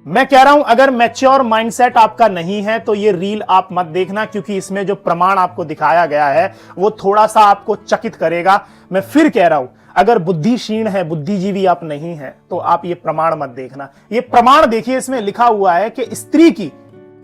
मैं कह रहा हूं अगर मैच्योर माइंडसेट आपका नहीं है तो ये रील आप मत देखना, क्योंकि इसमें जो प्रमाण आपको दिखाया गया है वो थोड़ा सा आपको चकित करेगा। मैं फिर कह रहा हूं, अगर बुद्धि क्षीण है, बुद्धिजीवी आप नहीं है, तो आप ये प्रमाण मत देखना। ये प्रमाण देखिए, इसमें लिखा हुआ है कि स्त्री की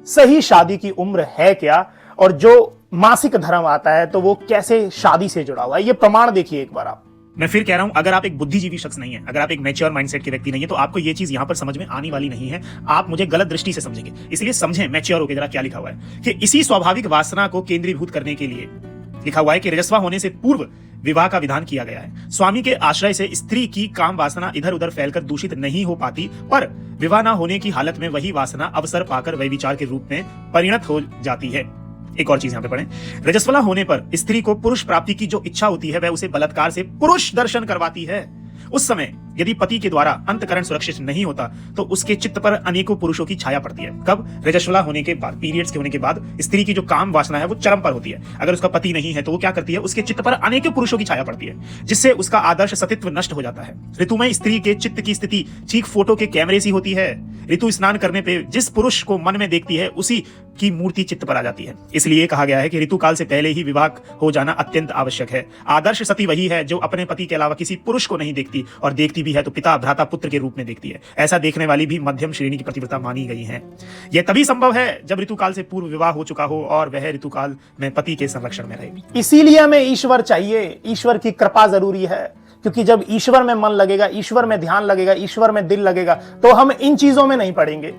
सही शादी की उम्र है क्या, और जो मासिक धर्म आता है तो वो कैसे शादी से जुड़ा हुआ है, ये प्रमाण देखिए एक बार आप। मैं फिर कह रहा हूं, अगर आप एक बुद्धिजीवी शख्स नहीं है, अगर आप एक मैच्योर माइंडसेट के व्यक्ति नहीं है, तो आपको ये चीज यहां पर समझ में आने वाली नहीं है। आप मुझे गलत दृष्टि से समझेंगे, इसलिए समझें मैच्योर होकर जरा क्या लिखा हुआ है कि इसी स्वाभाविक वासना को केंद्रीभूत करने के लिए लिखा हुआ है कि रजस्वा होने से पूर्व विवाह का विधान किया गया है। स्वामी के आश्रय से स्त्री की काम वासना इधर उधर फैलकर दूषित नहीं हो पाती, पर विवाह न होने की हालत में वही वासना अवसर पाकर व्यभिचार के रूप में परिणत हो जाती है। एक और चीज यहां पे पढ़ें, रजस्वला होने पर स्त्री को पुरुष प्राप्ति की जो इच्छा होती है वह उसे बलात्कार से पुरुष दर्शन करवाती है। उस समय यदि पति के द्वारा अंतकरण सुरक्षित नहीं होता तो उसके चित्त पर अनेकों पुरुषों की छाया पड़ती है। कब? रजस्वला होने के बाद, पीरियड्स के होने के बाद स्त्री की जो काम वासना है वो चरम पर होती है। अगर उसका पति नहीं है तो वो क्या करती है, उसके चित्त पर अनेकों पुरुषों की छाया पड़ती है, जिससे उसका आदर्श सतीत्व नष्ट हो जाता है। ऋतु में स्त्री के चित्त की स्थिति ठीक फोटो के कैमरे सी होती है। ऋतु स्नान करने पे जिस पुरुष को मन में देखती है उसी की मूर्ति चित्त पर आ जाती है। इसलिए कहा गया है कि ऋतु काल से पहले ही विवाह हो जाना अत्यंत आवश्यक है। आदर्श सती वही है जो अपने पति के अलावा किसी पुरुष को नहीं देखती, और देखती भी है तो पिता, भ्राता, पुत्र के रूप में देखती है। ऐसा देखने वाली भी मध्यम श्रेणी की पतिव्रता मानी गई है। यह तभी संभव है जब ऋतु काल से पूर्व विवाह हो चुका हो और वह ऋतु काल में पति के संरक्षण में रहे। इसीलिए हमें ईश्वर चाहिए, ईश्वर की कृपा जरूरी है, क्योंकि जब ईश्वर में मन लगेगा, ईश्वर में ध्यान लगेगा, ईश्वर में दिल लगेगा, तो हम इन चीजों में नहीं पड़ेंगे।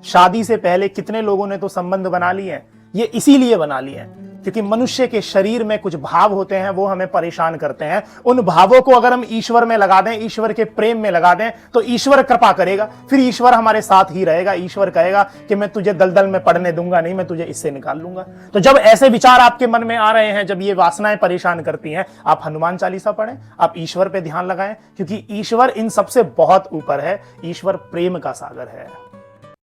शादी से पहले कितने लोगों ने तो संबंध बना लिए हैं, ये इसीलिए बना लिए हैं क्योंकि मनुष्य के शरीर में कुछ भाव होते हैं, वो हमें परेशान करते हैं। उन भावों को अगर हम ईश्वर में लगा दें, ईश्वर के प्रेम में लगा दें, तो ईश्वर कृपा करेगा, फिर ईश्वर हमारे साथ ही रहेगा। ईश्वर कहेगा कि मैं तुझे दलदल में पड़ने दूंगा नहीं, मैं तुझे इससे निकाल लूंगा। तो जब ऐसे विचार आपके मन में आ रहे हैं, जब ये वासनाएं परेशान करती हैं, आप हनुमान चालीसा पढ़ें, आप ईश्वर पे ध्यान लगाएं, क्योंकि ईश्वर इन सबसे बहुत ऊपर है। ईश्वर प्रेम का सागर है।